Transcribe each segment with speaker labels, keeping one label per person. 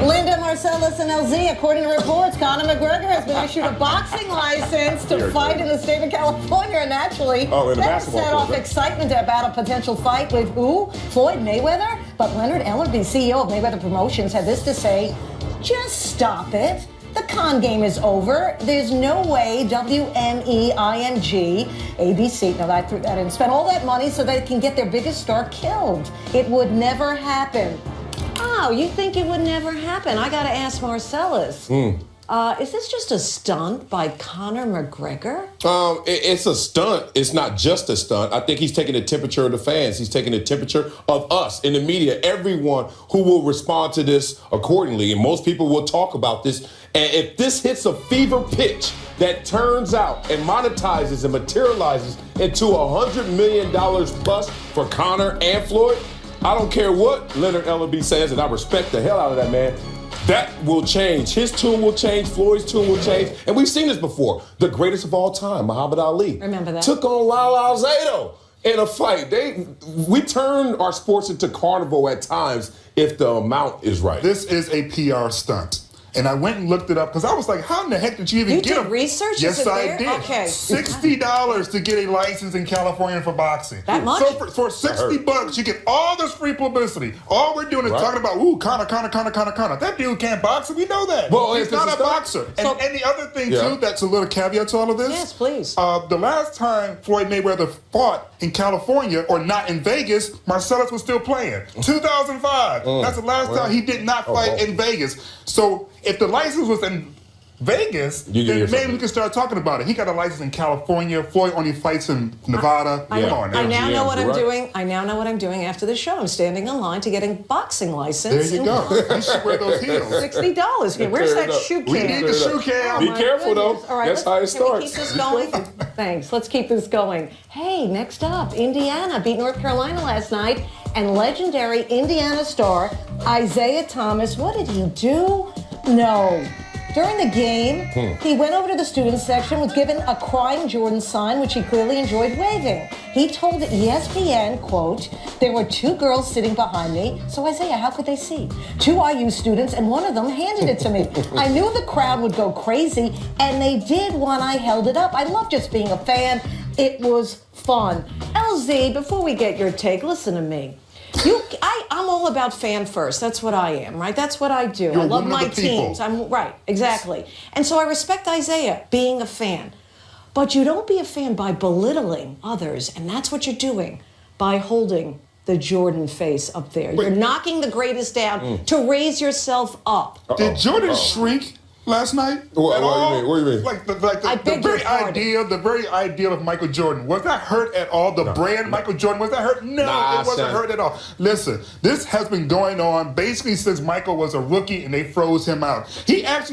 Speaker 1: Linda, Marcellus, and LZ, according to reports, Conor McGregor has been issued a boxing license to fight in the state of California, and naturally, that set off excitement about a potential fight with who? Floyd Mayweather? But Leonard Elliott, the CEO of Mayweather Promotions, had this to say: just stop it. The con game is over. There's no way WMEING, ABC, now I threw that in, spent all that money so they can get their biggest star killed. It would never happen. Oh, you think it would never happen? I got to ask Marcellus. Is this just a stunt by Conor McGregor?
Speaker 2: It's a stunt. It's not just a stunt. I think he's taking the temperature of the fans. He's taking the temperature of us in the media, everyone who will respond to this accordingly. And most people will talk about this. And if this hits a fever pitch that turns out and monetizes and materializes into $100 million plus for Conor and Floyd, I don't care what Leonard Elliott says, and I respect the hell out of that man. That will change. His tune will change. Floyd's tune will change. And we've seen this before. The greatest of all time, Muhammad Ali.
Speaker 1: Remember that?
Speaker 2: Took on Lyle Alzado in a fight. We turn our sports into carnival at times if the amount is right.
Speaker 3: This is a PR stunt. And I went and looked it up because I was like, how in the heck did you even get
Speaker 1: You did research?
Speaker 3: Yes, I did.
Speaker 1: Okay.
Speaker 3: $60 to get a license in California for boxing.
Speaker 1: That much?
Speaker 3: So for $60, you get all this free publicity. All we're doing is talking about, Conor. That dude can't box, and we know that.
Speaker 2: Well,
Speaker 3: he's not a boxer. And the other thing, too, that's a little caveat to all of this.
Speaker 1: Yes, please.
Speaker 3: The last time Floyd Mayweather fought in California, or not in Vegas, Marcellus was still playing. 2005. That's the last time he did not fight in Vegas. So if the license was in Vegas, then maybe we can start talking about it. He got a license in California. Floyd only fights in Nevada.
Speaker 1: I now know what I'm doing. I now know what I'm doing after the show. I'm standing in line to get a boxing license.
Speaker 3: There you go. You should wear those heels.
Speaker 1: $60. Where's that shoe can?
Speaker 3: We need the shoe can.
Speaker 2: Be careful, though.
Speaker 1: All right,
Speaker 2: that's how it starts.
Speaker 1: Can we keep this going? Thanks. Let's keep this going. Hey, next up, Indiana beat North Carolina last night, and legendary Indiana star Isiah Thomas. What did he do? No. During the game, he went over to the student section, was given a crying Jordan sign, which he clearly enjoyed waving. He told ESPN, quote, "There were two girls sitting behind me, so Isiah, how could they see? Two IU students, and one of them handed it to me. I knew the crowd would go crazy, and they did when I held it up. I love just being a fan. It was fun." LZ, before we get your take, listen to me. I'm all about fan first. That's what I am, right? That's what I do. I love my teams. I'm right, exactly. And so I respect Isiah being a fan. But you don't be a fan by belittling others, and that's what you're doing by holding the Jordan face up there. You're knocking the greatest down to raise yourself up.
Speaker 3: Did Jordan shrink last night?
Speaker 2: What do you mean?
Speaker 3: Like the very idea of Michael Jordan. Was that hurt at all? The brand Michael Jordan, was that hurt? No, it wasn't hurt at all. Listen, this has been going on basically since Michael was a rookie and they froze him out.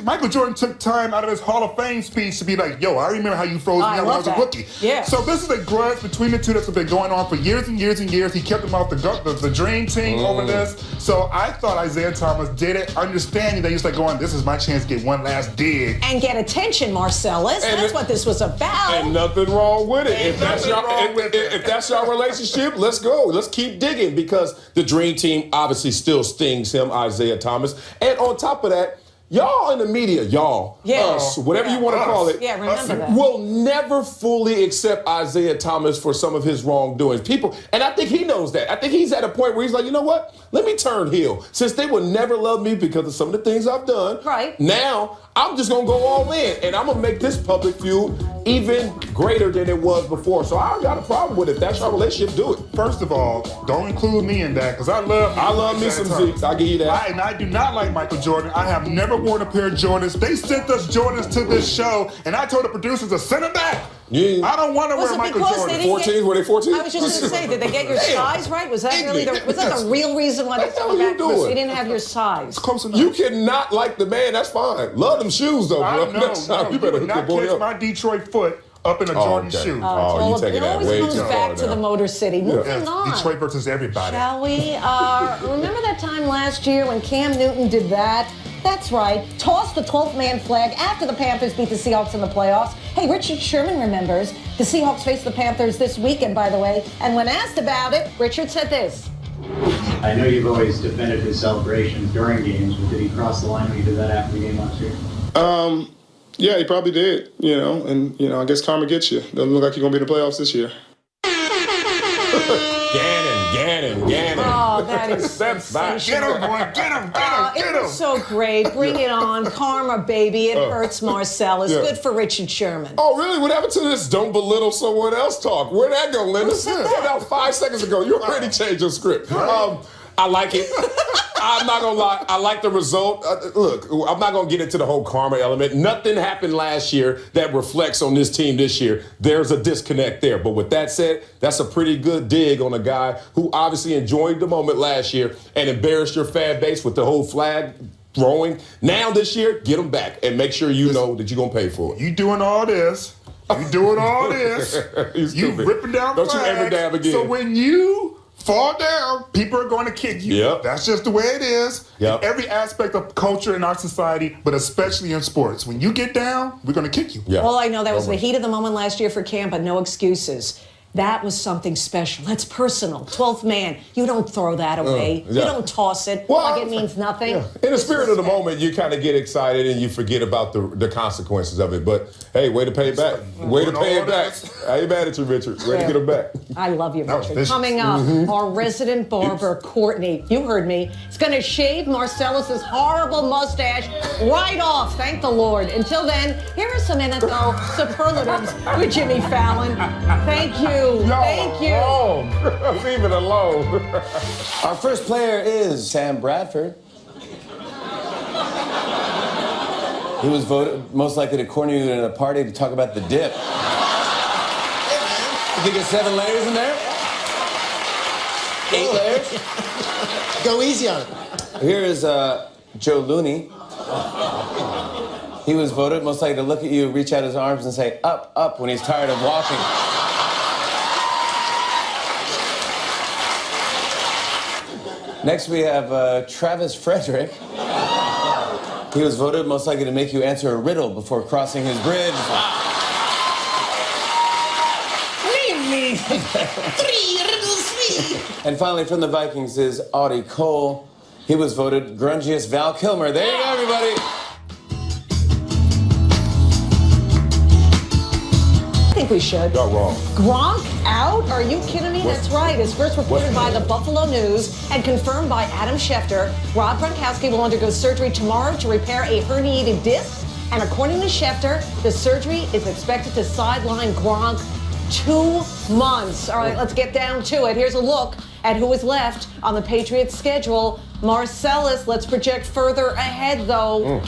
Speaker 3: Michael Jordan took time out of his Hall of Fame speech to be like, yo, I remember how you froze me out when I was a rookie.
Speaker 1: Yeah.
Speaker 3: So this is a grudge between the two that's been going on for years and years and years. He kept him off the dream team over this. So I thought Isiah Thomas did it, understanding that he's like going, this is my chance to get one last dig.
Speaker 1: And get attention, Marcellus. That's what this was about.
Speaker 2: And nothing wrong with it. If that's your relationship, let's go. Let's keep digging, because the dream team obviously still stings him, Isiah Thomas. And on top of that, y'all in the media, us, whatever you want to call it,
Speaker 1: remember that.
Speaker 2: will never fully accept Isiah Thomas for some of his wrongdoings. And I think he knows that. I think he's at a point where he's like, you know what? Let me turn heel. Since they will never love me because of some of the things I've done, now I'm just going to go all in, and I'm going to make this public feud even greater than it was before. So I don't got a problem with it. If that's our relationship, do it.
Speaker 3: First of all, don't include me in that, because I love
Speaker 2: me some Zeke. I'll give you that.
Speaker 3: And I do not like Michael Jordan. I have never worn a pair of Jordans. They sent us Jordans to this show, and I told the producers to send them back. I don't want to wear Michael Jordan.
Speaker 2: 14s? Were they 14s?
Speaker 1: I was just going to say, did they get your size right? Was that really the real reason why they sent back?
Speaker 2: Doing?
Speaker 1: They didn't have your size.
Speaker 3: It's close enough.
Speaker 2: You cannot like the man. That's fine. Love them shoes, though, bro.
Speaker 3: You better hook the boy up. My Detroit foot up in a Jordan shoe.
Speaker 1: You taking that way too far. It always comes back to the Motor City. Moving on.
Speaker 3: Detroit versus everybody.
Speaker 1: Shall we? Remember that time last year when Cam Newton did that? That's right. Tossed the 12th man flag after the Panthers beat the Seahawks in the playoffs. Hey, Richard Sherman remembers. The Seahawks face the Panthers this weekend, by the way. And when asked about it, Richard said this.
Speaker 4: I know you've always defended his celebrations during games, but did he cross the line when he did that after the game last year?
Speaker 5: Yeah, he probably did, and, I guess karma gets you. Doesn't look like you're going to be in the playoffs this year.
Speaker 2: Gannon.
Speaker 1: Oh, that is
Speaker 3: Get
Speaker 1: sensational.
Speaker 3: him, boy. Get him.
Speaker 1: It was so great. Bring it on. Karma, baby. It hurts Marcellus.
Speaker 2: Yeah.
Speaker 1: Good for Richard Sherman.
Speaker 2: Oh, really? What happened to this don't belittle someone else talk? Where'd that go, Linda?
Speaker 1: said that?
Speaker 2: About 5 seconds ago. You already changed your script. I like it. I'm not going to lie. I like the result. Look, I'm not going to get into the whole karma element. Nothing happened last year that reflects on this team this year. There's a disconnect there. But with that said, that's a pretty good dig on a guy who obviously enjoyed the moment last year and embarrassed your fan base with the whole flag throwing. Now this year, get him back and make sure you know that you're going to pay for it.
Speaker 3: You doing all this. You ripping down
Speaker 2: Don't
Speaker 3: flags.
Speaker 2: you ever dab again.
Speaker 3: So when you fall down, people are going to kick you.
Speaker 2: Yep.
Speaker 3: That's just the way it is.
Speaker 2: Yep.
Speaker 3: In every aspect of culture in our society, but especially in sports. When you get down, we're going to kick you.
Speaker 2: Yeah.
Speaker 1: All I know, that was
Speaker 2: Don't
Speaker 1: the
Speaker 2: worry.
Speaker 1: heat of the moment last year for Cam, but no excuses. That was something special. That's personal. 12th man. You don't throw that away.
Speaker 2: yeah.
Speaker 1: You don't toss it
Speaker 2: Well,
Speaker 1: like it means nothing.
Speaker 2: Yeah. In the spirit of the moment, you kind of get excited and you forget about the consequences of it. But, hey, way to pay it back. Way to pay it back. I ain't mad at you, Richard. Way to get it back.
Speaker 1: I love you,
Speaker 3: That was
Speaker 1: Richard.
Speaker 3: vicious.
Speaker 1: Coming up, our resident barber, Courtney, you heard me, is going to shave Marcellus's horrible mustache right off. Thank the Lord. Until then, here are some NFL superlatives with Jimmy Fallon. Thank you. Thank you.
Speaker 2: Leave it alone.
Speaker 6: Our first player is Sam Bradford. He was voted most likely to corner you at a party to talk about the dip. You think it's 7 layers in there? 8 layers?
Speaker 7: Go easy on it.
Speaker 6: Here is Joe Looney. He was voted most likely to look at you, reach out his arms, and say, up, up, when he's tired of walking. Next, we have Travis Frederick. He was voted most likely to make you answer a riddle before crossing his bridge. And finally, from the Vikings is Audie Cole. He was voted grungiest Val Kilmer. There you go, everybody.
Speaker 1: I think we should.
Speaker 2: Y'all wrong.
Speaker 1: Gronk out? Are you kidding me? That's right. As first reported by the Buffalo News and confirmed by Adam Schefter, Rob Gronkowski will undergo surgery tomorrow to repair a herniated disc. And according to Schefter, the surgery is expected to sideline Gronk 2 months. All right, let's get down to it. Here's a look at who is left on the Patriots' schedule. Marcellus, let's project further ahead, though.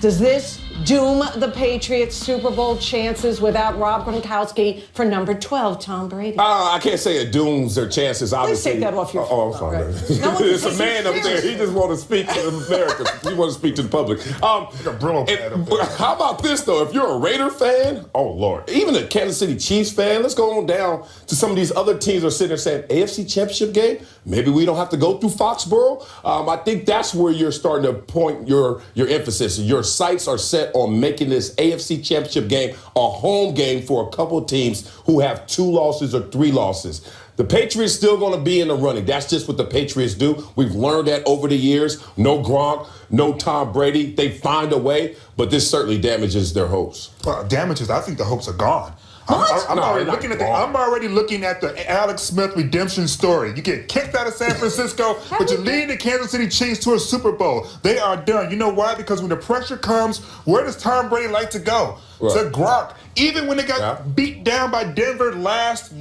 Speaker 1: Does this doom the Patriots' Super Bowl chances without Rob Gronkowski for number 12, Tom Brady?
Speaker 2: I can't say it dooms their chances, obviously.
Speaker 1: take that off your
Speaker 2: Oh, I'm
Speaker 1: phone.
Speaker 2: sorry.
Speaker 1: All right. No one
Speaker 2: It's
Speaker 1: can
Speaker 2: a
Speaker 1: take
Speaker 2: man
Speaker 1: you
Speaker 2: up there. He just want to speak to America. He want to speak to the public.
Speaker 3: a Brillo pad up there.
Speaker 2: How about this, though? If you're a Raider fan, oh, Lord. Even a Kansas City Chiefs fan, let's go on down to some of these other teams that are sitting there saying, AFC Championship game? Maybe we don't have to go through Foxborough. I think that's where you're starting to point your emphasis. Your sights are set on making this AFC Championship game a home game for a couple of teams who have 2 losses or 3 losses. The Patriots still going to be in the running. That's just what the Patriots do. We've learned that over the years. No Gronk, no Tom Brady. They find a way, but this certainly damages their hopes.
Speaker 3: Damages. I think the hopes are gone.
Speaker 2: What?
Speaker 3: I'm
Speaker 2: No,
Speaker 3: already
Speaker 2: they're not
Speaker 3: looking at
Speaker 2: gone.
Speaker 3: I'm already looking at the Alex Smith redemption story. You get kicked out of San Francisco, but you lead the Kansas City Chiefs to a Super Bowl. They are done. You know why? Because when the pressure comes, where does Tom Brady like to go?
Speaker 2: Right.
Speaker 3: To Gronk. Even when they got beat down by Denver last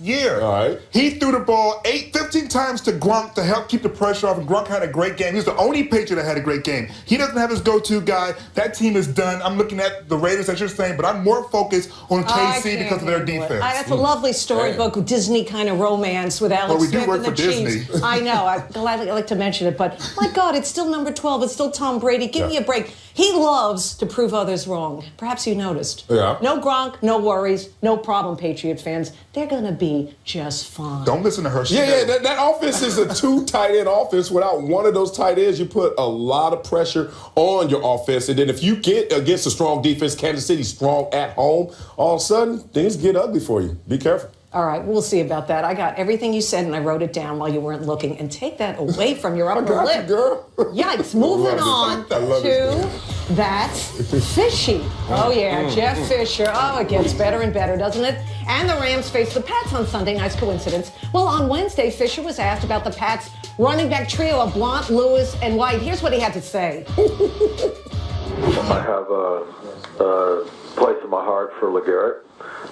Speaker 3: year,
Speaker 2: All right.
Speaker 3: he threw the ball 15 times to Gronk to help keep the pressure off, and Gronk had a great game. He was the only Patriot that had a great game. He doesn't have his go-to guy. That team is done. I'm looking at the Raiders, as you're saying, but I'm more focused on
Speaker 1: I
Speaker 3: KC
Speaker 1: can't
Speaker 3: because of their
Speaker 1: handle it.
Speaker 3: defense.
Speaker 1: That's a lovely storybook, Disney kind of romance with Alex
Speaker 3: Well, we do
Speaker 1: Smith
Speaker 3: work
Speaker 1: and the
Speaker 3: for
Speaker 1: Chiefs.
Speaker 3: Disney.
Speaker 1: I know. I like to mention it, but my God, it's still number 12. It's still Tom Brady. Give me a break. He loves to prove others wrong. Perhaps you noticed.
Speaker 2: Yeah.
Speaker 1: No Gronk, no worries, no problem, Patriot fans. They're going to be just fine.
Speaker 3: Don't listen to her.
Speaker 2: Yeah, that offense is a 2 tight end offense. Without one of those tight ends, you put a lot of pressure on your offense. And then if you get against a strong defense, Kansas City strong at home, all of a sudden, things get ugly for you. Be careful.
Speaker 1: All right, we'll see about that. I got everything you said, and I wrote it down while you weren't looking. And take that away from your upper lip.
Speaker 2: Girl.
Speaker 1: Yikes. Moving on to That's Fishy. Oh, yeah, Jeff Fisher. Oh, it gets better and better, doesn't it? And the Rams face the Pats on Sunday. Nice coincidence. Well, on Wednesday, Fisher was asked about the Pats' running back trio of Blount, Lewis, and White. Here's what he had to say.
Speaker 8: I have a place in my heart for LeGarrette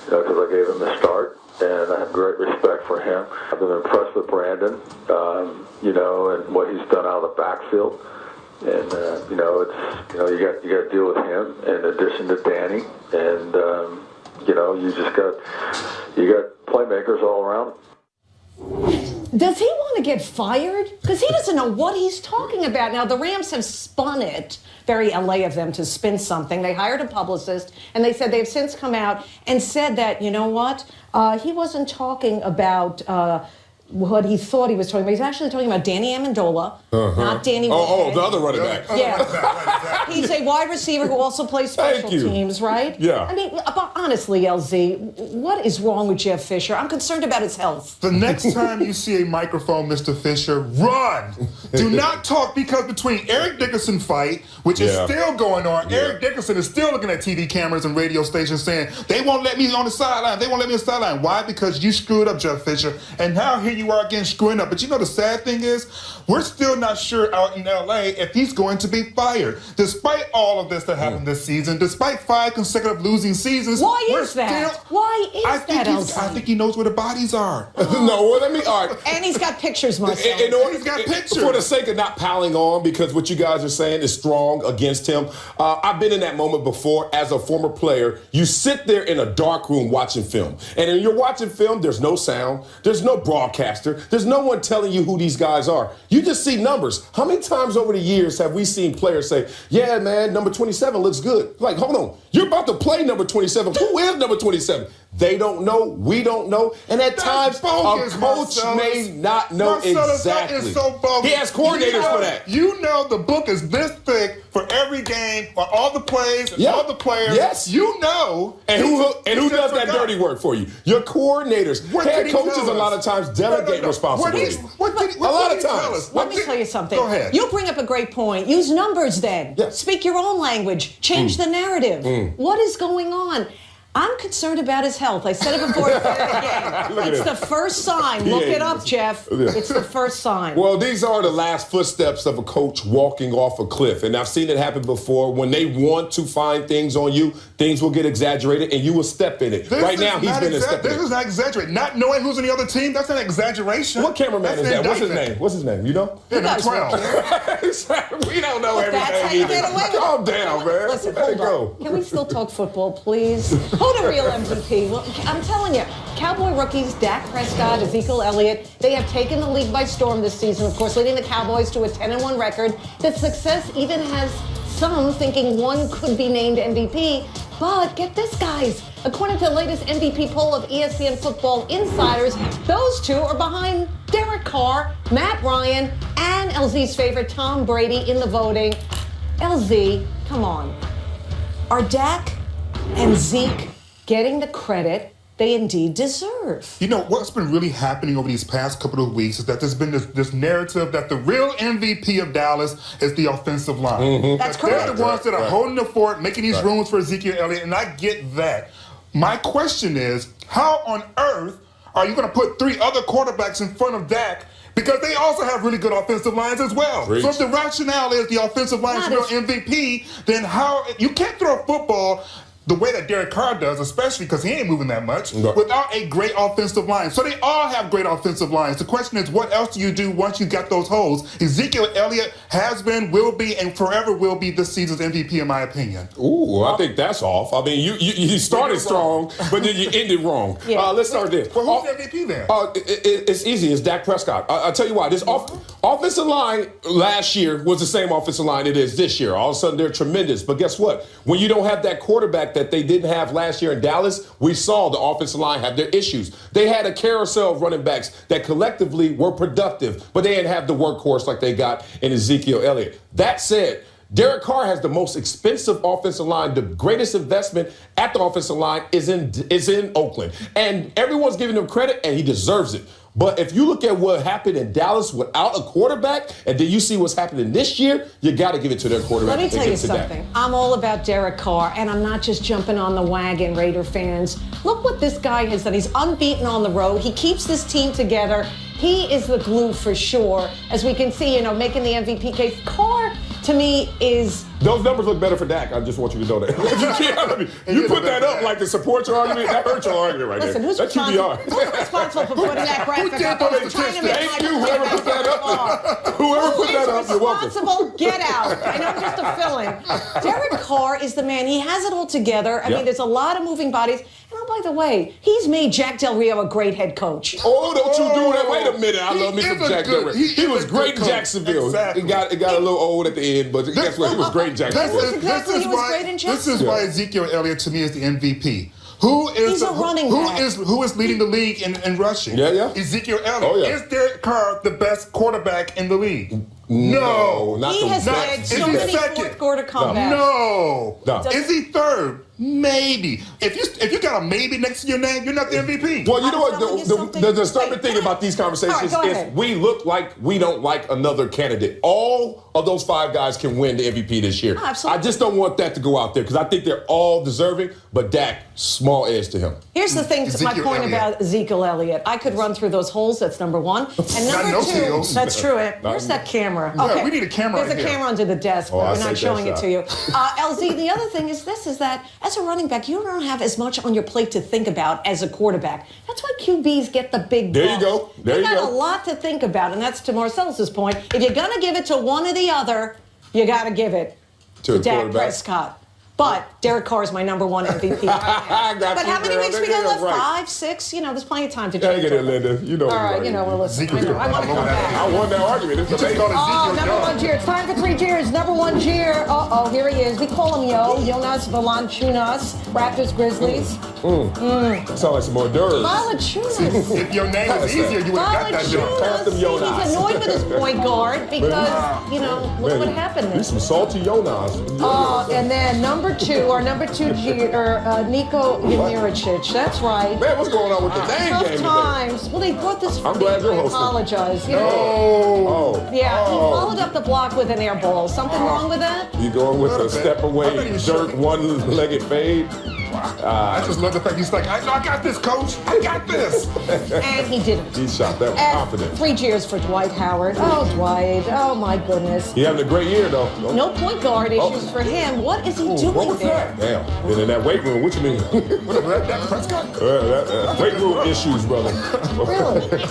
Speaker 8: because I gave him the start, and I have great respect for him. I've been impressed with Brandon, and what he's done out of the backfield. And you got to deal with him in addition to Danny, and you got playmakers all around.
Speaker 1: Does he want to get fired? Because he doesn't know what he's talking about. Now, the Rams have spun it. Very LA of them to spin something. They hired a publicist, and they said they've since come out and said that, you know what? He wasn't talking about what he thought he was talking about. He's actually talking about Danny Amendola, not Danny Whitehead.
Speaker 2: The other running back.
Speaker 1: Yeah. He's a wide receiver who also plays special teams, right?
Speaker 2: Yeah.
Speaker 1: I mean, honestly, LZ, what is wrong with Jeff Fisher? I'm concerned about his health.
Speaker 3: The next time you see a microphone, Mr. Fisher, run. Do not talk, because between Eric Dickerson fight, which is still going on, Eric Dickerson is still looking at TV cameras and radio stations saying, they won't let me on the sideline. They won't let me on the sideline. Why? Because you screwed up, Jeff Fisher. And now here you are again screwing up. But you know the sad thing is, we're still not sure out in LA if he's going to be fired. Despite all of this that happened this season, despite 5 consecutive losing seasons.
Speaker 1: Why is that? Why is that, LZ?
Speaker 3: I think he knows where the bodies are.
Speaker 2: All right.
Speaker 1: And he's got pictures, Marcellus.
Speaker 3: He's got pictures.
Speaker 2: For the sake of not piling on, because what you guys are saying is strong against him, I've been in that moment before as a former player. You sit there in a dark room watching film. And when you're watching film, there's no sound. There's no broadcaster. There's no one telling you who these guys are. You just see numbers. How many times over the years have we seen players say, yeah, man, number 27 looks good? Like, hold on. You're about to play number 27. Who is number 27? They don't know. We don't know. And at times,
Speaker 3: bogus,
Speaker 2: a coach may not know exactly.
Speaker 3: That is so bogus.
Speaker 2: He has coordinators for that.
Speaker 3: You know the book is this thick for every game, for all the plays, all the players.
Speaker 2: Yes.
Speaker 3: You know.
Speaker 2: And who does that dirty work for you? Your coordinators. Head coaches a lot of times delegate responsibility.
Speaker 3: A
Speaker 2: lot of times.
Speaker 1: Let me tell you something.
Speaker 3: Go ahead.
Speaker 1: You bring up a great point. Use numbers then.
Speaker 2: Yes.
Speaker 1: Speak your own language. Change the narrative. What is going on? I'm concerned about his health. I said it before. It's the first sign. Look it up, Jeff. It's the first sign.
Speaker 2: Well, these are the last footsteps of a coach walking off a cliff. And I've seen it happen before. When they want to find things on you, things will get exaggerated, and you will step in it. Right now, he's been stepping in it.
Speaker 3: This is not exaggerated. Not knowing who's in the other team, that's an exaggeration.
Speaker 2: What cameraman is that? What's his name? You know?
Speaker 3: Yeah, number 12.
Speaker 2: We don't know everything.
Speaker 1: That's how you get away with it.
Speaker 2: Calm down, man.
Speaker 1: Listen,
Speaker 2: Let it
Speaker 1: hold on. Can we still talk football, please? Who the real MVP? Well, I'm telling you, Cowboy rookies Dak Prescott, Ezekiel Elliott, they have taken the league by storm this season, of course, leading the Cowboys to a 10-1 record. That success even has some thinking one could be named MVP. But get this, guys. According to the latest MVP poll of ESPN Football Insiders, those two are behind Derek Carr, Matt Ryan, and LZ's favorite Tom Brady in the voting. LZ, come on. Are Dak and Zeke getting the credit they indeed deserve?
Speaker 3: You know, what's been really happening over these past couple of weeks is that there's been this narrative that the real MVP of Dallas is the offensive line.
Speaker 1: That's correct.
Speaker 3: They're the ones that are holding the fort, making these rooms for Ezekiel Elliott, and I get that. My question is, how on earth are you going to put 3 other quarterbacks in front of Dak? Because they also have really good offensive lines as well. So if the rationale is the offensive line is real MVP, then how you can't throw a football the way that Derek Carr does, especially because he ain't moving that much, without a great offensive line. So they all have great offensive lines. The question is, what else do you do once you got those holes? Ezekiel Elliott has been, will be, and forever will be this season's MVP, in my opinion.
Speaker 2: Ooh, I think that's off. I mean, you started strong, but then you ended wrong. Let's start this.
Speaker 3: Well, who's MVP then?
Speaker 2: It's easy. It's Dak Prescott. I'll tell you why. This offensive line last year was the same offensive line it is this year. All of a sudden, they're tremendous. But guess what? When you don't have that quarterback that they didn't have last year in Dallas, we saw the offensive line have their issues. They had a carousel of running backs that collectively were productive, but they didn't have the workhorse like they got in Ezekiel Elliott. That said, Derek Carr has the most expensive offensive line. The greatest investment at the offensive line is in Oakland. And everyone's giving him credit, and he deserves it. But if you look at what happened in Dallas without a quarterback, and then you see what's happening this year, you got to give it to their quarterback.
Speaker 1: Let me tell you something. I'm all about Derek Carr, and I'm not just jumping on the wagon, Raider fans. Look what this guy has done. He's unbeaten on the road. He keeps this team together. He is the glue for sure. As we can see, making the MVP case. Carr, to me, is...
Speaker 2: Those numbers look better for Dak. I just want you to know that. You put that up like to support your argument. That hurts your argument right
Speaker 1: Listen,
Speaker 2: there.
Speaker 1: Who's responsible for putting that graphic up?
Speaker 2: Thank you, whoever put that up. Whoever put that up, you're welcome.
Speaker 1: Responsible, get out. I know I'm just a fill-in. Derek Carr is the man. He has it all together. I mean, there's a lot of moving bodies. And oh, by the way, he's made Jack Del Rio a great head coach.
Speaker 2: Oh, don't you do that. Wait a minute. I love me some Jack Del Rio. He was great in Jacksonville.
Speaker 3: Exactly.
Speaker 2: It got a little old at the end, but guess what? He was great in Jacksonville.
Speaker 3: This is why Ezekiel Elliott, to me, is the MVP. Who is leading the league in rushing? Ezekiel Elliott. Is Derek Carr the best quarterback in the league? No.
Speaker 1: He has had so many fourth quarter comebacks.
Speaker 3: No. Is he third? Maybe. If you got a maybe next to your name, you're not the MVP.
Speaker 2: Well, you know what? The disturbing thing about these conversations is we look like we don't like another candidate. All of those 5 guys can win the MVP this year.
Speaker 1: Absolutely.
Speaker 2: I just don't want that to go out there because I think they're all deserving, but Dak, small edge to him.
Speaker 1: Here's the thing, my point about Ezekiel Elliott. I could run through those holes, that's number one. And number two, that's true. Where's that camera?
Speaker 3: Okay. We need a camera.
Speaker 1: There's a camera under the desk, but we're not showing it to you. LZ, the other thing is that as a running back, you don't have as much on your plate to think about as a quarterback. That's why QBs get the big
Speaker 2: There you go.
Speaker 1: You got a lot to think about, and that's to Marcellus's point. If you're going to give it to one or the other, you got to give it to Dak Prescott. But Derek Carr is my number one MVP. But how many weeks we got left? 5, 6? There's plenty of time to change.
Speaker 2: Get it, Linda.
Speaker 1: All right, well, listen. I want to come back.
Speaker 2: I won that argument. It's
Speaker 1: number one Jeer. It's time for 3 Jeers. Number one Jeer. Here he is. We call him Jonas Valanciunas. Raptors, Grizzlies.
Speaker 2: Sound like some more dirt.
Speaker 1: Valanciunas.
Speaker 3: If your name was easier, you would have got that job.
Speaker 1: He's annoyed with his point guard because, look what happened there.
Speaker 2: He's some salty Jonas.
Speaker 1: And then number two Jeer, Nico Yamiricic. That's right.
Speaker 2: Man, what's going on with the name game today?
Speaker 1: Times. Well, they brought this.
Speaker 2: I'm glad you're hosting.
Speaker 1: I apologize.
Speaker 2: He
Speaker 1: followed up the block with an air ball. Something wrong with that?
Speaker 2: You going with a step away, jerk, one-legged fade?
Speaker 3: I just love the fact he's like, I got this, coach. I got this.
Speaker 1: And he didn't.
Speaker 2: He shot that with confidence.
Speaker 1: 3 Jeers for Dwight Howard. Oh, Dwight. Oh, my goodness.
Speaker 2: He having a great year, though.
Speaker 1: No point guard issues for him. What is he doing there?
Speaker 2: Damn. Been in that weight room. What you mean?
Speaker 3: That Prescott?
Speaker 2: Weight room issues, brother.
Speaker 1: Really?